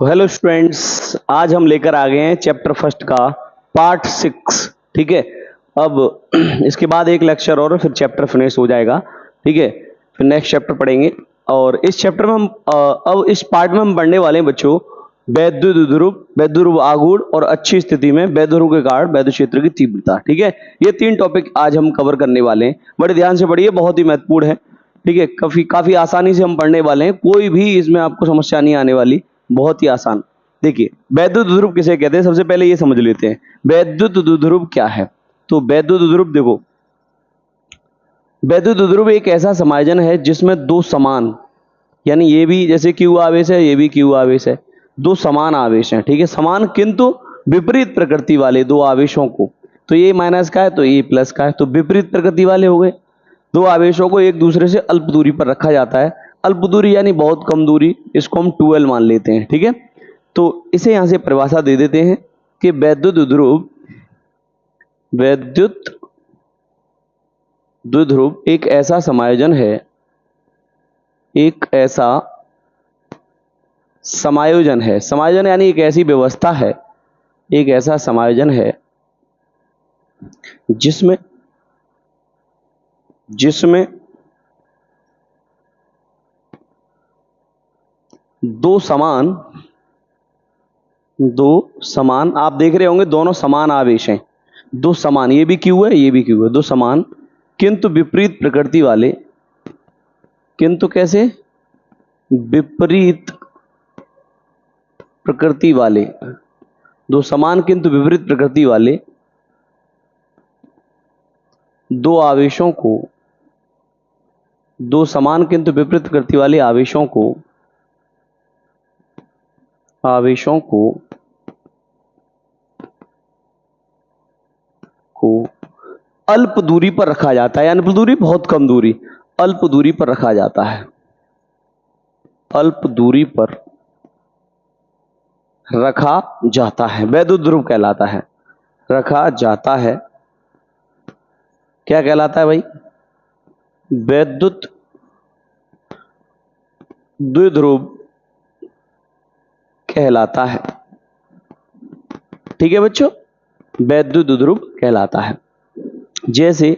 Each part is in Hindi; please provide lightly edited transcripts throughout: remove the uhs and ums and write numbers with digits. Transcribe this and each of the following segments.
तो हेलो स्टूडेंट्स, आज हम लेकर आ गए हैं चैप्टर फर्स्ट का पार्ट 6। ठीक है। अब इसके बाद एक लेक्चर और फिर चैप्टर फिनिश हो जाएगा। ठीक है, फिर नेक्स्ट चैप्टर पढ़ेंगे। और इस चैप्टर में हम अब इस पार्ट में हम पढ़ने वाले हैं बच्चों वैद्युत वैद्युत आघूर्ण और अच्छी स्थिति में वैद्युत के कारण वैद्युत क्षेत्र की तीव्रता। ठीक है, ये 3 टॉपिक आज हम कवर करने वाले हैं। बड़े ध्यान से पढ़िए, बहुत ही महत्वपूर्ण है। ठीक है, काफी आसानी से हम पढ़ने वाले हैं, कोई भी इसमें आपको समस्या नहीं आने वाली, बहुत ही आसान। देखिए, वैद्युत ध्रुव किसे कहते हैं, सबसे पहले ये समझ लेते हैं वैद्युत ध्रुव क्या है। तो वैद्युत ध्रुव देखो, वैद्युत ध्रुव एक ऐसा समायोजन है जिसमें दो समान, यानी ये भी जैसे क्यू आवेश है, ये भी क्यू आवेश है, दो समान आवेश हैं। ठीक है, समान किंतु विपरीत प्रकृति वाले दो आवेशों को, तो ये माइनस का है तो ये प्लस का है, तो विपरीत प्रकृति वाले हो गए। दो आवेशों को एक दूसरे से अल्प दूरी पर रखा जाता है। अल्प दूरी यानी बहुत कम दूरी, इसको हम 2L मान लेते हैं। ठीक है, तो इसे यहां से परिभाषा दे देते हैं कि वैद्युत द्विध्रुव एक ऐसा समायोजन है, एक ऐसा समायोजन है, समायोजन यानी एक ऐसी व्यवस्था है, एक ऐसा समायोजन है जिसमें जिसमें दो समान आप देख रहे होंगे, दोनों समान आवेश हैं, दो समान, ये भी क्यू है ये भी क्यू है, दो समान किंतु विपरीत प्रकृति वाले, किंतु कैसे, विपरीत प्रकृति वाले, दो समान किंतु विपरीत प्रकृति वाले दो आवेशों को, दो समान किंतु विपरीत प्रकृति वाले आवेशों को अल्प दूरी पर रखा जाता है, यानी अल्प दूरी बहुत कम दूरी, अल्प दूरी पर रखा जाता है, अल्प दूरी पर रखा जाता है, वैद्युत ध्रुव कहलाता है, रखा जाता है। क्या कहलाता है भाई, वैद्युत द्विध्रुव कहलाता है। ठीक है बच्चों, वैद्युत द्विध्रुव कहलाता है। जैसे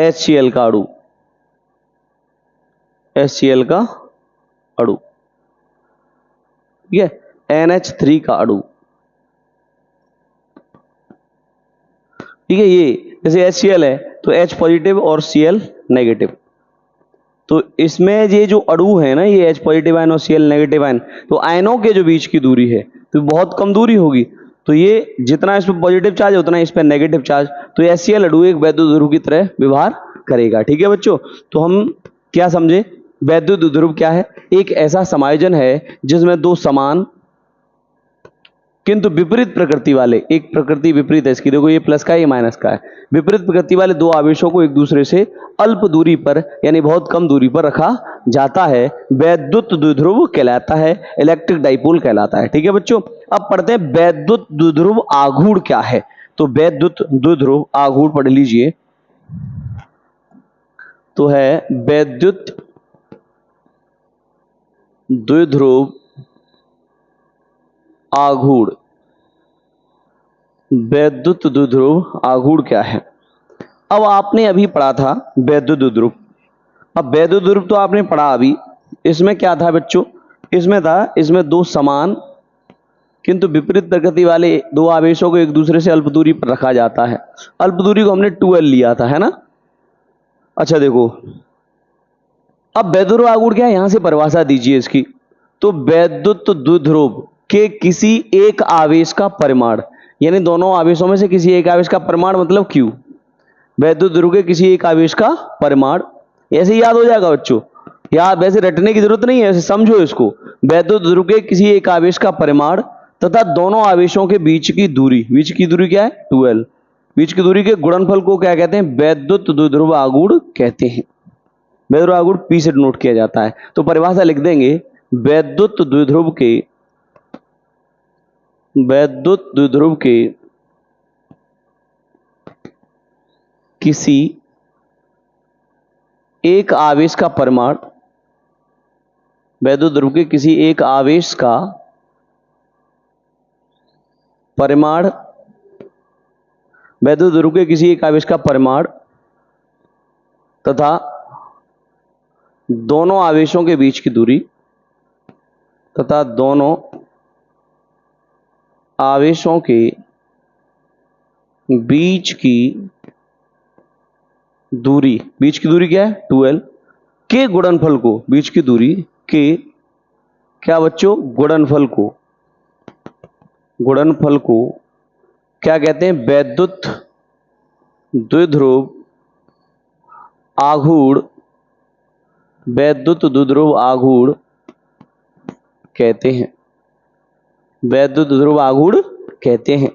HCl का अणु, HCl का अणु, ठीक है, NH3 का अणु, ठीक है, ये जैसे HCl है तो H पॉजिटिव और Cl नेगेटिव, तो इसमें ये जो अणु है ना, ये H पॉजिटिव आयन और Cl नेगेटिव आयन, तो आयनों के जो बीच की दूरी है तो बहुत कम दूरी होगी, तो ये जितना इस पर पॉजिटिव चार्ज है उतना इस पर नेगेटिव चार्ज, तो HCl अणु एक वैद्युत ध्रुव की तरह व्यवहार करेगा। ठीक है बच्चों, तो हम क्या समझे, वैद्युत ध्रुव क्या है, एक ऐसा समायोजन है जिसमें दो समान किंतु विपरीत प्रकृति वाले, एक प्रकृति विपरीत है इसकी, देखो ये प्लस का है ये माइनस का है, विपरीत प्रकृति वाले दो आवेशों को एक दूसरे से अल्प दूरी पर यानी बहुत कम दूरी पर रखा जाता है, वैद्युत द्विध्रुव कहलाता है, इलेक्ट्रिक डाइपोल कहलाता है। ठीक है बच्चों, अब पढ़ते हैं वैद्युत द्विध्रुव आघूर्ण क्या है। तो वैद्युत द्विध्रुव आघूर्ण पढ़ लीजिए, तो है वैद्युत द्विध्रुव आघूर्ण, वैद्युत द्विध्रुव आघूर्ण क्या है। अब आपने अभी पढ़ा था वैद्युत द्विध्रुव, अब वैद्युत ध्रुव तो आपने पढ़ा अभी, इसमें क्या था बच्चों, इसमें था, इसमें दो समान किंतु विपरीत प्रकृति वाले दो आवेशों को एक दूसरे से अल्प दूरी पर रखा जाता है, अल्प दूरी को हमने 2L लिया था, है ना। अच्छा देखो, अब वैद्युत आघूर्ण क्या है, यहां से परिभाषा दीजिए इसकी। तो वैद्युत द्विध्रुव के किसी एक आवेश का परिमाण, यानी दोनों आवेशों में से किसी एक आवेश का परिमाण मतलब Q, वैद्युत ध्रुव के किसी एक आवेश का परिमाण, ऐसे याद हो जाएगा बच्चों, याद वैसे रटने की जरूरत नहीं है, ऐसे समझो इसको। वैद्युत ध्रुव के किसी एक आवेश का परिमाण तथा दोनों आवेशों के बीच की दूरी क्या है, 2L, बीच की दूरी के गुणनफल को क्या कहते हैं, वैद्युत द्विध्रुव आघूर्ण कहते हैं। वैद्युत आघूर्ण P से नोट किया जाता है, तो परिभाषा लिख देंगे, वैद्युत द्विध्रुव के किसी एक आवेश का परिमाण वैद्युत ध्रुव के किसी एक आवेश का परिमाण, वैद्युत ध्रुव के किसी एक आवेश का परिमाण तथा दोनों आवेशों के बीच की दूरी तथा दोनों आवेशों के बीच की दूरी, बीच की दूरी क्या है 2l, के गुणनफल को, बीच की दूरी के क्या बच्चों, गुणनफल को क्या कहते हैं, वैद्युत द्विध्रुव आघूर्ण, वैद्युत द्विध्रुव आघूर्ण कहते हैं, वैद्युत द्विध्रुव आघूर्ण कहते हैं।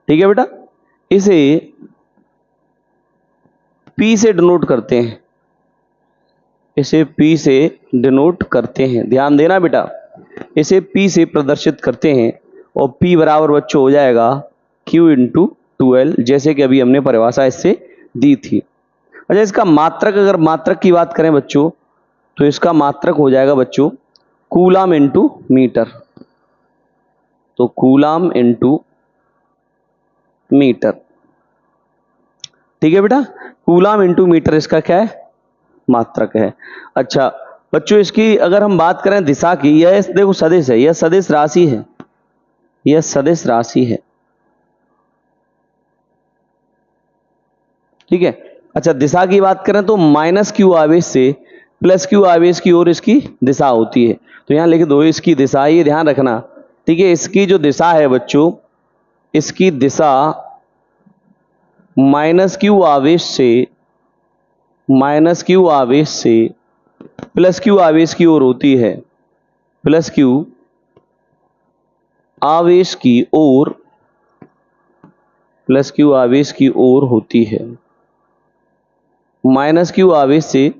ठीक है बेटा, इसे P से डिनोट करते हैं, इसे P से डिनोट करते हैं, ध्यान देना बेटा, इसे P से प्रदर्शित करते हैं और P बराबर बच्चों हो जाएगा Q इंटू 2L, जैसे कि अभी हमने परिभाषा इससे दी थी। अच्छा, इसका मात्रक, अगर मात्रक की बात करें बच्चों तो इसका मात्रक हो जाएगा बच्चों कूलाम इंटू मीटर, तो कूलाम इंटू मीटर। ठीक है बेटा, कूलाम इंटू मीटर इसका क्या है, मात्रक है। अच्छा बच्चों, इसकी अगर हम बात करें दिशा की, यह देखो सदिश है, यह सदिश राशि है, यह सदिश राशि है। ठीक है। अच्छा, दिशा की बात करें तो माइनस क्यू आवेश से प्लस क्यू आवेश की ओर इसकी दिशा होती है, तो यहां लिख दो इसकी दिशा, ये ध्यान रखना। ठीक है, इसकी जो दिशा है बच्चों, इसकी दिशा माइनस क्यू आवेश से प्लस क्यू आवेश की ओर होती है, प्लस क्यू आवेश की ओर, प्लस क्यू आवेश की ओर होती है। माइनस क्यू आवेश से,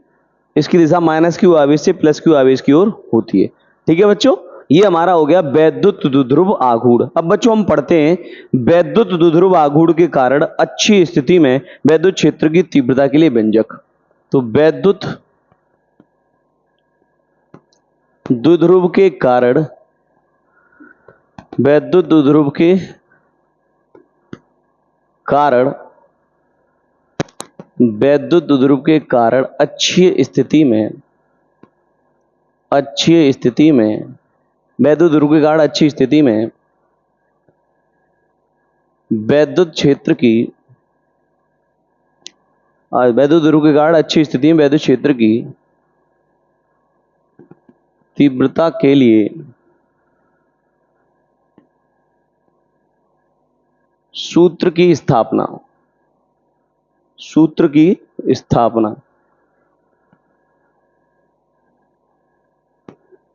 इसकी दिशा माइनस क्यू आवेश से प्लस क्यू आवेश की ओर होती है। ठीक है बच्चों, ये हमारा हो गया वैद्युत द्विध्रुव आघूर्ण। अब बच्चों हम पढ़ते हैं वैद्युत द्विध्रुव आघूर्ण के कारण अच्छी स्थिति में वैद्युत क्षेत्र की तीव्रता के लिए व्यंजक। तो वैद्युत द्विध्रुव के कारण, वैद्युत द्विध्रुव के कारण, वैद्युत द्विध्रुव के कारण अच्छी स्थिति में, वैद्युत ध्रुव के कारण अच्छी स्थिति में वैद्युत क्षेत्र की, वैद्युत ध्रुव के कारण अच्छी स्थिति में वैद्युत क्षेत्र की तीव्रता के लिए सूत्र की स्थापना,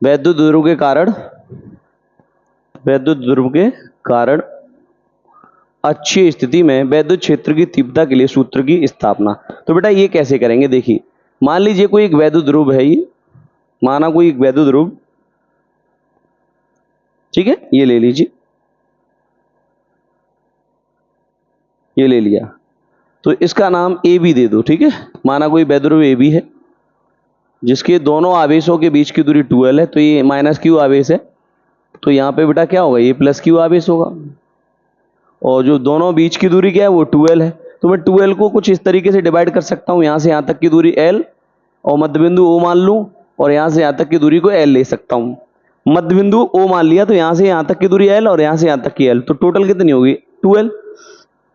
वैद्युत ध्रुव के कारण, वैद्युत ध्रुव के कारण अच्छी स्थिति में वैद्युत क्षेत्र की तीव्रता के लिए सूत्र की स्थापना। तो बेटा ये कैसे करेंगे, देखिए मान लीजिए कोई एक वैद्युत ध्रुव है, ये माना कोई एक वैद्युत ध्रुव, ठीक है, ये ले लीजिए, ये ले लिया, तो इसका नाम ए बी दे दो। ठीक है, माना कोई वैद्युत ध्रुव ए बी है जिसके दोनों आवेशों के बीच की दूरी 2l है, तो ये माइनस क्यू आवेश है, तो यहाँ पे बेटा क्या होगा, ये प्लस क्यू आवेश होगा, और जो दोनों बीच की दूरी क्या है वो 2l है, तो मैं 2l को कुछ इस तरीके से डिवाइड कर सकता हूँ, यहाँ से यहाँ तक की दूरी l और मध्य बिंदु O मान लूँ, और यहाँ से यहाँ तक की दूरी को l ले सकता हूँ। मध्य बिंदु O मान लिया, तो यहाँ से यहाँ तक की दूरी l और यहाँ से यहाँ तक की l, तो टोटल कितनी होगी 2l।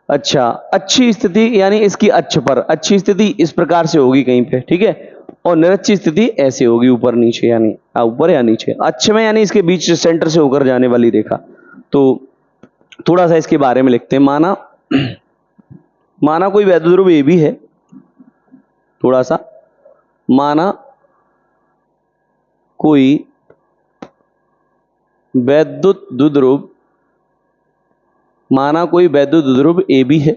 अच्छा, अच्छी स्थिति यानी इसकी अक्ष पर अच्छी स्थिति इस प्रकार से होगी कहीं पे, ठीक है, और निरक्षी स्थिति ऐसे होगी ऊपर नीचे, यानी ऊपर या नीचे, अक्ष में यानी इसके बीच सेंटर से होकर जाने वाली रेखा। तो थोड़ा सा इसके बारे में लिखते हैं। माना कोई वैद्युत ध्रुव ए बी है, थोड़ा सा माना कोई वैद्युत द्विध्रुव, माना कोई वैद्युत द्विध्रुव ए बी है,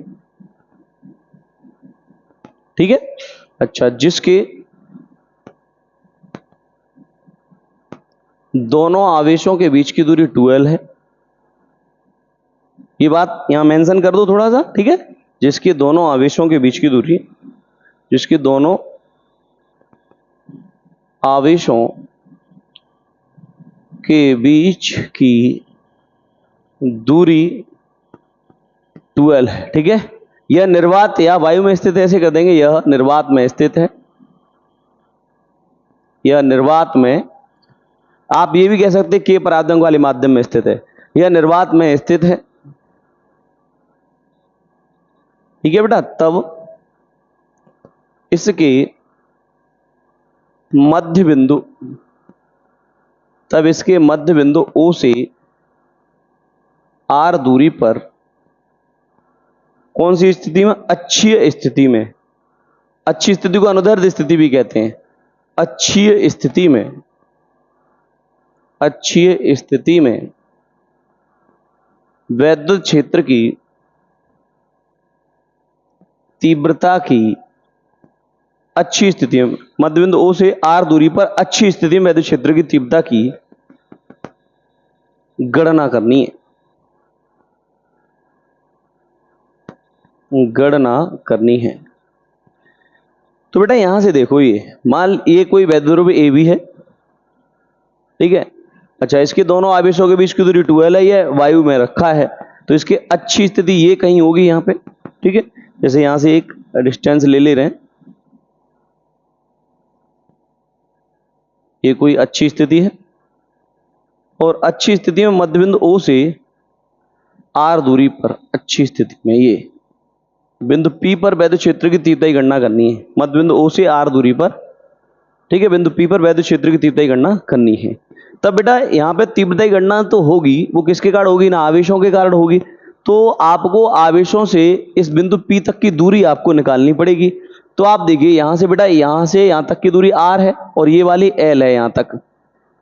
ठीक है। अच्छा, जिसके दोनों आवेशों के बीच की दूरी 2l है, ये बात यहां मेंशन कर दो थोड़ा सा, ठीक है, जिसके दोनों आवेशों के बीच की दूरी, जिसके दोनों आवेशों के बीच की दूरी 12 है। ठीक है, यह निर्वात या वायु में स्थित है, ऐसे कर देंगे, यह निर्वात में स्थित है, यह निर्वात में, आप ये भी कह सकते हैं के परावर्तक वाले माध्यम में स्थित है, यह निर्वात में स्थित है। ठीक है बेटा, तब इसके मध्य बिंदु, तब इसके मध्य बिंदु O से R दूरी पर कौन सी स्थिति में? अक्षीय स्थिति में। अच्छी स्थिति को अनुदैर्ध्य स्थिति भी कहते हैं। अक्षीय स्थिति में, अक्षीय स्थिति में वैद्युत क्षेत्र की तीव्रता की, अच्छी स्थिति में मध्यबिंदु O से R दूरी पर अच्छी स्थिति में वैद्युत क्षेत्र की तीव्रता की गणना करनी है, गणना करनी है। तो बेटा यहां से देखो, ये कोई वैद्युत ध्रुव ए बी है। ठीक है, अच्छा, इसके दोनों आवेशों के बीच की दूरी 12 है, ये वायु में रखा है, तो इसकी अच्छी स्थिति ये कहीं होगी यहाँ पे। ठीक है, जैसे यहां से एक डिस्टेंस ले रहे हैं, ये कोई अच्छी स्थिति है, और अच्छी स्थिति में मध्यबिंदु O से R दूरी पर अच्छी स्थिति में ये बिंदु P पर वैद्युत क्षेत्र की तीव्रता की गणना करनी है, मध्यबिंदु O से R दूरी पर। ठीक है, बिंदु P पर वैद्युत क्षेत्र की तीव्रता की गणना करनी है। तब बेटा यहाँ पे तीव्रता की गणना तो होगी, वो किसके कारण होगी? ना आवेशों के कारण होगी। तो आपको आवेशों से इस बिंदु P तक की दूरी आपको निकालनी पड़ेगी। तो आप देखिए यहाँ से बेटा, यहाँ से यहाँ तक की दूरी R है और ये वाली L है यहाँ तक,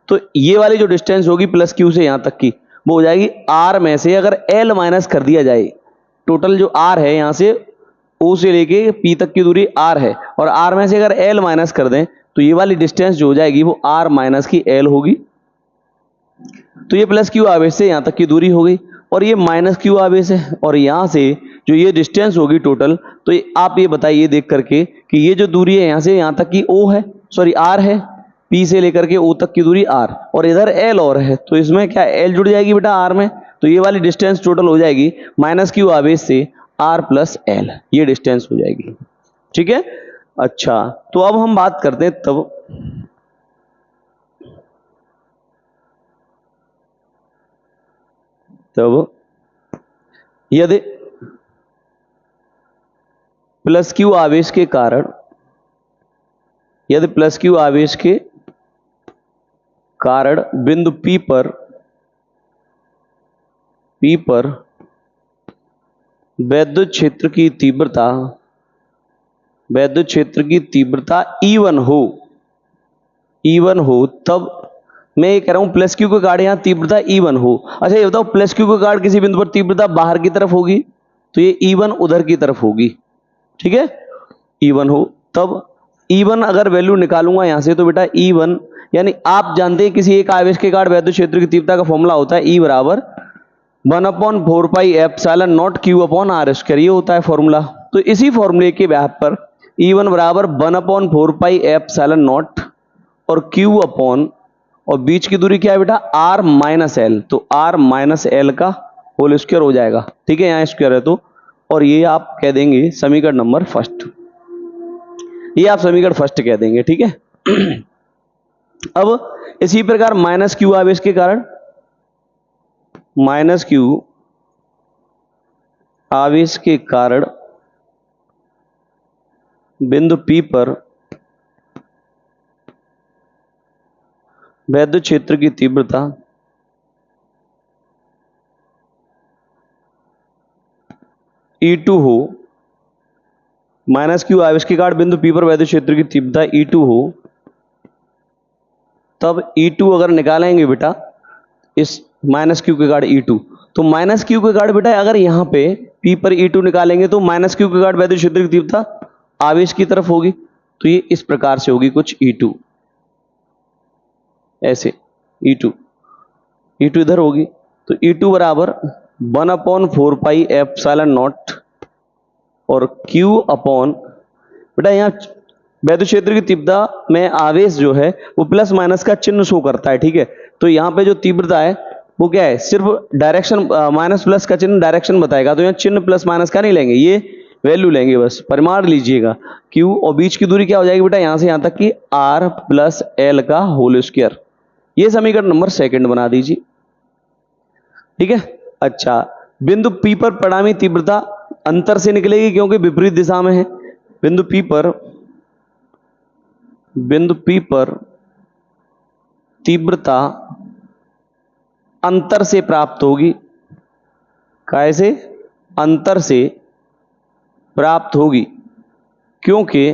तो ये वाली जो डिस्टेंस होगी प्लस Q से यहाँ तक की, वो हो जाएगी R में से अगर L माइनस कर दिया जाए, टोटल जो R है यहाँ से O से लेके P तक की दूरी R है, और R में से अगर L माइनस कर दें तो ये वाली डिस्टेंस जो हो जाएगी वो R माइनस की L होगी। तो ये प्लस Q आवेश से यहाँ तक की दूरी हो गई, और ये माइनस Q आवेश है, और यहाँ से जो ये डिस्टेंस होगी टोटल, तो आप ये बताइए देख करके कि ये जो दूरी है यहाँ से यहाँ तक की O है, सॉरी R है, P से लेकर के O तक की दूरी R, और इधर L और है, तो इसमें क्या L जुड़ जाएगी बेटा R में, तो ये वाली डिस्टेंस टोटल हो जाएगी माइनस Q आवेश से R प्लस L, ये डिस्टेंस हो जाएगी। ठीक है, अच्छा, तो अब हम बात करते हैं तब यदि प्लस Q आवेश के कारण, यदि प्लस Q आवेश के कारण बिंदु P पर वैद्युत क्षेत्र की तीव्रता, वैद्युत क्षेत्र की तीव्रता E1 हो, तब मैं ये कह रहा हूं प्लस Q के कारण यहां तीव्रता E1 हो। अच्छा ये बताओ, प्लस Q के कारण किसी बिंदु पर तीव्रता बाहर की तरफ होगी, तो ये E1 उधर की तरफ होगी। ठीक है, E1 हो, तब E1 अगर वैल्यू निकालूंगा यहां से, तो बेटा E1, यानी आप जानते हैं किसी एक आवेश के कारण वैद्युत क्षेत्र की तीव्रता का फॉर्मूला होता है E बराबर 1/4 pi epsilon not Q upon R square, ये होता है फॉर्मूला। तो इसी फॉर्मूले के बेस पर E1 बराबर 1/4 पाई एप्सिलॉन नॉट और Q अपॉन, और बीच की दूरी क्या है बेटा? R माइनस L, तो R माइनस L का होल स्क्वायर हो जाएगा। ठीक है, यहाँ स्क्वायर है तो, और ये आप कह देंगे समीकरण नंबर फर्स्ट, ये आप समीकरण फर्स्ट कह देंगे। ठीक है, अब इसी प्रकार माइनस Q आवेश के कारण, माइनस Q आवेश के कारण बिंदु P पर वैद्युत क्षेत्र की तीव्रता E2 हो, माइनस Q आवेश के कारण बिंदु P पर वैद्युत क्षेत्र की तीव्रता E2 हो, तब E2 अगर निकालेंगे बेटा इस माइनस Q के कारण E2, तो माइनस Q के कारण बेटा अगर यहाँ पे P पर E2 निकालेंगे तो माइनस Q के कारण वैद्युत क्षेत्र की तीव्रता आवेश की तरफ होगी, तो ये इस प्रकार से होगी कुछ E2, ऐसे E2 इधर होगी, तो E2 बराबर 1/4 पाई एप्सिलॉन नॉट और Q अपॉन, बेटा यहाँ वैद्युत क्षेत्र की तीव्रता में आवेश जो है वो प्लस माइनस का चिन्ह शो करता है, ठीक है। तो यहाँ पे जो तीव्रता है वो क्या है, सिर्फ डायरेक्शन माइनस प्लस का चिन्ह डायरेक्शन बताएगा, तो यहाँ चिन्ह प्लस माइनस का नहीं लेंगे, ये वैल्यू लेंगे, बस परिमाण लीजिएगा Q, और बीच की दूरी क्या हो जाएगी बेटा, यहाँ से यहाँ तक की R प्लस L का होल स्क्वायर। ये समीकरण नंबर 2 बना दीजिए, ठीक है। अच्छा, बिंदु P पर परिणामी तीव्रता अंतर से निकलेगी क्योंकि विपरीत दिशा में है। बिंदु P पर तीव्रता अंतर से प्राप्त होगी। कैसे? अंतर से प्राप्त होगी, क्योंकि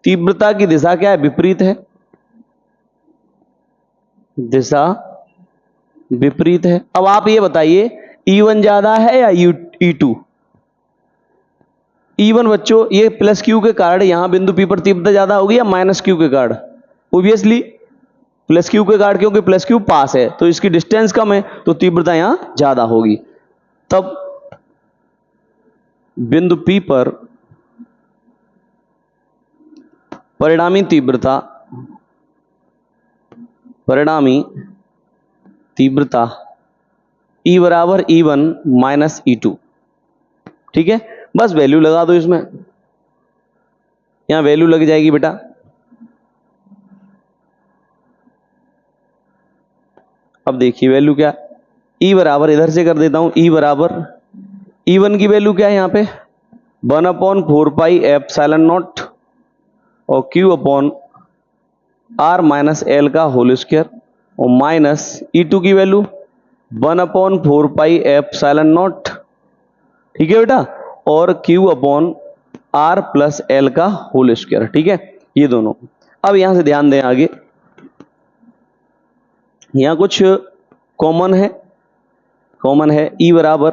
तीव्रता की दिशा क्या है, विपरीत है, दिशा विपरीत है। अब आप ये बताइए E1 ज्यादा है या E2? E1 बच्चों ये प्लस Q के कारण यहां बिंदु P पर तीव्रता ज्यादा होगी या माइनस Q के कारण? ऑब्वियसली प्लस Q के कारण, क्योंकि प्लस Q पास है तो इसकी डिस्टेंस कम है तो तीव्रता यहां ज्यादा होगी। तब बिंदु P पर परिणामी तीव्रता E बराबर E1 माइनस E2, ठीक है। बस वैल्यू लगा दो इसमें, यहां वैल्यू लग जाएगी बेटा। अब देखिए वैल्यू क्या, E बराबर इधर से कर देता हूं, E बराबर E1 की वैल्यू क्या है यहाँ पे 1/4 पाई एप्सिलॉन नॉट और Q upon R minus L का होल स्क्वायर, और माइनस E2 की वैल्यू 1/4 पाई एप्सिलॉन नॉट, ठीक है बेटा, और Q upon R plus L का होल स्क्वायर, ठीक है, ये दोनों। अब यहां से ध्यान दें आगे, यहां कुछ कॉमन है E बराबर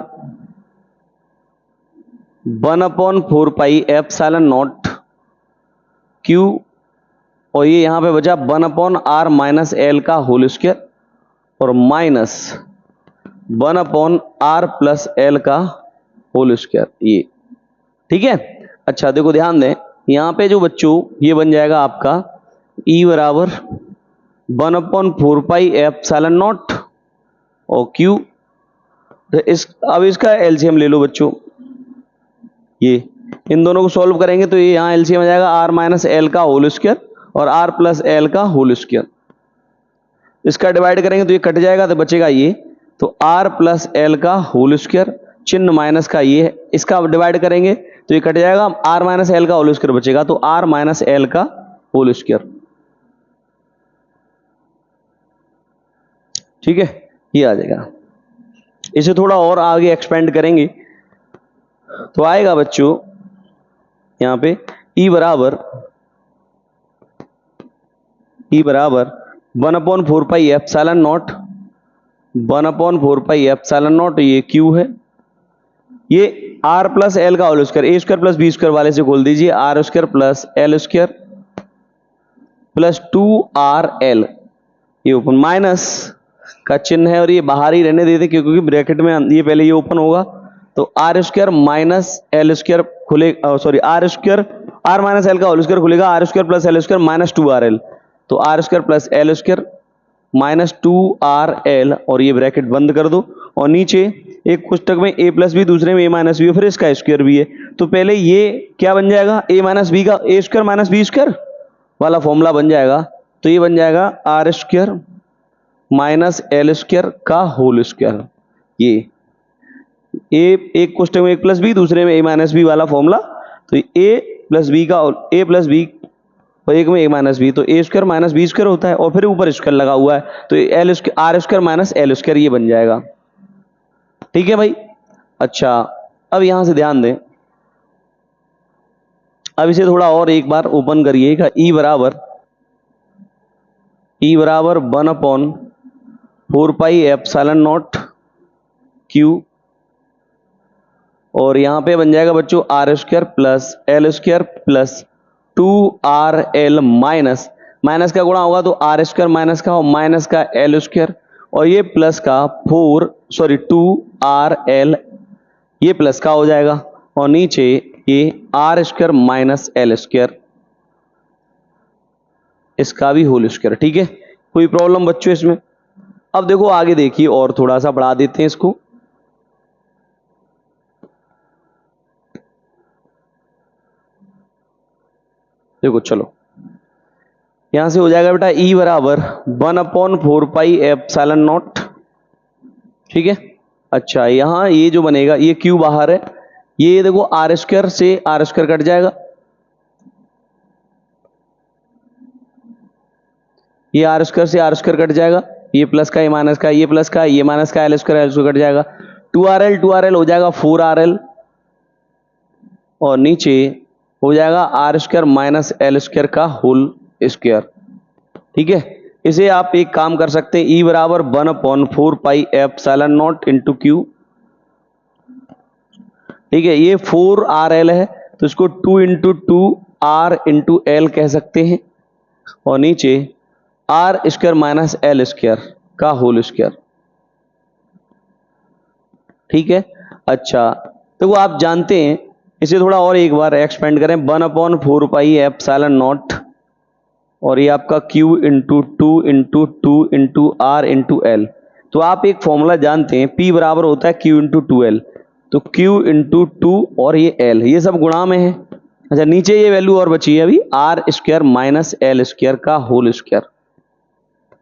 1/4 पाई एप्सिलॉन नॉट Q, और ये यहां पे बचा 1/R माइनस L का होल स्क्वायर, और माइनस 1/R प्लस L का होल स्क्वायर, ये ठीक है। अच्छा देखो ध्यान दें, यहां पे जो बच्चों ये बन जाएगा आपका E बराबर 1/4 पाई एप्सिलॉन नॉट और Q, अब इसका एलसीएम ले लो बच्चों, ये इन दोनों को सॉल्व करेंगे तो ये यहाँ एलसीएम आ जाएगा R माइनस L का होल स्क्वायर और R प्लस L का होल स्क्वायर। इसका डिवाइड करेंगे तो ये कट जाएगा तो बचेगा ये, तो R प्लस L का होल स्क्वायर, चिन्ह माइनस का ये है, इसका डिवाइड करेंगे तो ये कट जाएगा, R माइनस L का होल स्क्वायर बचेगा, तो R माइनस L का होल स्क्वायर, ठीक है, ये आ जाएगा। इसे थोड़ा और आगे एक्सपेंड करेंगे तो आएगा बच्चों यहां पे E बराबर 1/4 pi epsilon naught 1/4 pi epsilon naught, ये Q है, ये R प्लस L का whole square, A square plus B square वाले से खोल दीजिए, R square plus L square plus 2RL, ये ओपन माइनस का चिन्ह है और ये बाहर ही रहने देते क्योंकि ब्रैकेट में ये पहले ये ओपन होगा, तो R square minus L square खुले, sorry R square R minus L का होल स्क्वायर खुलेगा, R square plus L square minus 2RL, तो R square plus L square minus 2RL, और ये ब्रैकेट बंद कर दो, और नीचे एक पुस्तक में A प्लस बी, दूसरे में A माइनस बी, फिर इसका स्क्वायर भी है, तो पहले ये क्या बन जाएगा A माइनस बी का A square minus B square वाला फॉर्मूला बन जाएगा, तो ये बन जाएगा R square minus L square का होल स्क्वायर, ये एक क्वेश्चन में A प्लस बी, दूसरे में A माइनस बी वाला फॉर्मूला, तो A प्लस बी का A प्लस बी और एक में A माइनस बी, तो A square minus B square होता है और फिर ऊपर स्क्वायर लगा हुआ है, तो L R square minus L square ये बन जाएगा, ठीक है भाई। अच्छा अब यहां से ध्यान दें, अब इसे थोड़ा और एक बार ओपन करिएगा, E बराबर 1/4 पाई एप्सिलॉन नॉट Q, और यहां पे बन जाएगा बच्चों R square plus L square plus 2RL minus minus का गुणा होगा तो R स्क्वायर माइनस का और माइनस का L स्क्वायर, और ये प्लस का 2RL, ये प्लस का हो जाएगा, और नीचे ये R square minus L square, इसका भी होल स्क्वायर। ठीक है, कोई प्रॉब्लम बच्चों इसमें? अब देखो आगे देखिए, और थोड़ा सा बढ़ा देते हैं इसको। देखो चलो, यहां से हो जाएगा बेटा E बराबर 1/4 पाई एप्सिलॉन नॉट। ठीक है, अच्छा यहां ये जो बनेगा, ये क्यू बाहर है, ये देखो आर स्क्वायर से आर स्क्वायर कट जाएगा, ये आर स्क्वायर से आर स्क्वायर कट जाएगा, ये प्लस का, ये माइनस का, ये प्लस का, ये माइनस का, एल स्क्वायर कट जाएगा, 2RL हो जाएगा 4RL, और नीचे हो जाएगा R square minus L square का होल स्क्वायर। ठीक है, इसे आप एक काम कर सकते हैं, E बराबर 1/4 pi epsilon not into Q. ठीक है, ये 4RL है तो इसको 2 इंटू 2 R इंटू एल कह सकते हैं, और नीचे R square minus L square का होल स्क्वायर। ठीक है, अच्छा तो वो आप जानते हैं, इसे थोड़ा और एक बार एक्सपेंड करें, 1/4 पाई एप्सिलॉन नॉट, और ये आपका Q into 2 into 2 into R into L. तो आप एक फॉर्मूला जानते हैं, P बराबर होता है Q इंटू 2L, तो Q इंटू 2 और ये L, ये सब गुणा में है। अच्छा नीचे ये वैल्यू और बची है अभी, R square minus L square का होल स्क्वायर।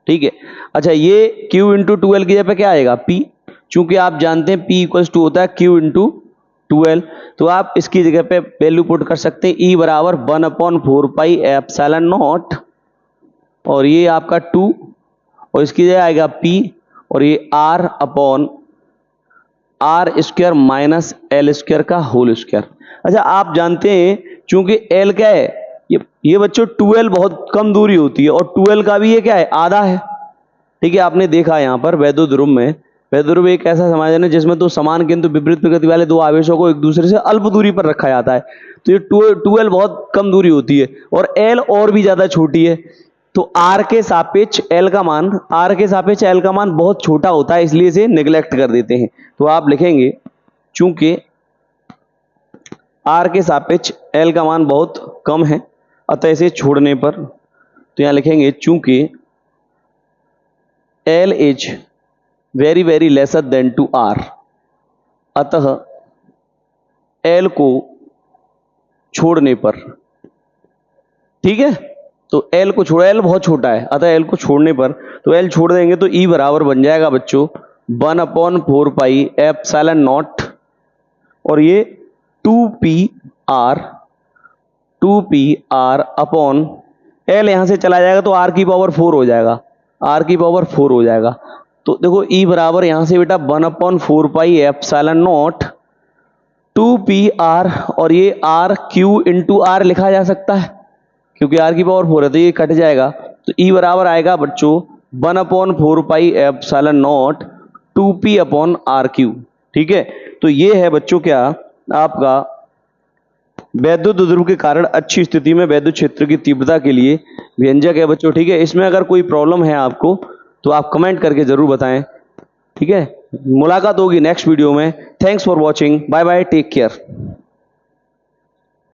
ठीक है, अच्छा ये Q इंटू 2L की जगह पे क्या आएगा? P, चूंकि आप जानते हैं P इक्वल्स टू होता है Q इंटू 2L, तो आप इसकी जगह पे वैल्यू पुट कर सकते हैं, E बराबर 1/4 पाई एप्सिलॉन नॉट, और ये आपका 2, और इसकी जगह आएगा P, और ये R upon R square minus L square का होल स्क्वायर। अच्छा आप जानते हैं चूंकि L क्या है, ये बच्चों 2L बहुत कम दूरी होती है, और 2L का भी ये क्या है, आधा है। ठीक है, आपने देखा यहाँ पर वैद्युत ध्रुव में, वैद्युत ध्रुव एक ऐसा समाधान है जिसमें तो समान किंतु विपरीत प्रकृति वाले दो आवेशों को एक दूसरे से अल्प दूरी पर रखा जाता है। तो ये 2L बहुत कम दूरी होती है, और L और भी ज्यादा छोटी है, तो R के सापेक्ष L का मान, R के सापेक्ष L का मान बहुत छोटा होता है, इसलिए इसे निगलेक्ट कर देते हैं। तो आप लिखेंगे चूंकि R के सापेक्ष L का मान बहुत कम है, अतः इसे छोड़ने पर, तो यहां लिखेंगे चूंकि L is very very lesser than to R, अतः L को छोड़ने पर, ठीक है, तो L को छोड़, L बहुत छोटा है, अतः L को छोड़ने पर, तो L छोड़ देंगे तो E बराबर बन जाएगा बच्चों 1/4 पाई एप्सिलॉन नॉट, और ये 2PR अपॉन L यहां से चला जाएगा तो R की पावर 4 हो जाएगा, R की पावर 4 हो जाएगा। तो देखो E बराबर यहां से बेटा 1/4 पाई एप्सिलॉन नॉट 2PR, और ये R Q इंटू R लिखा जा सकता है, क्योंकि R की पावर 4 है तो ये कट जाएगा, तो E बराबर आएगा बच्चों 1/4 pi epsilon not 2P upon RQ। ठीक है, तो ये है बच्चों क्या आपका वैद्युत ध्रुव के कारण अच्छी स्थिति में वैद्युत क्षेत्र की तीव्रता के लिए व्यंजक है बच्चों। ठीक है, इसमें अगर कोई प्रॉब्लम है आपको तो आप कमेंट करके जरूर बताएं। ठीक है, मुलाकात होगी नेक्स्ट वीडियो में। Thanks for watching, bye bye, take care.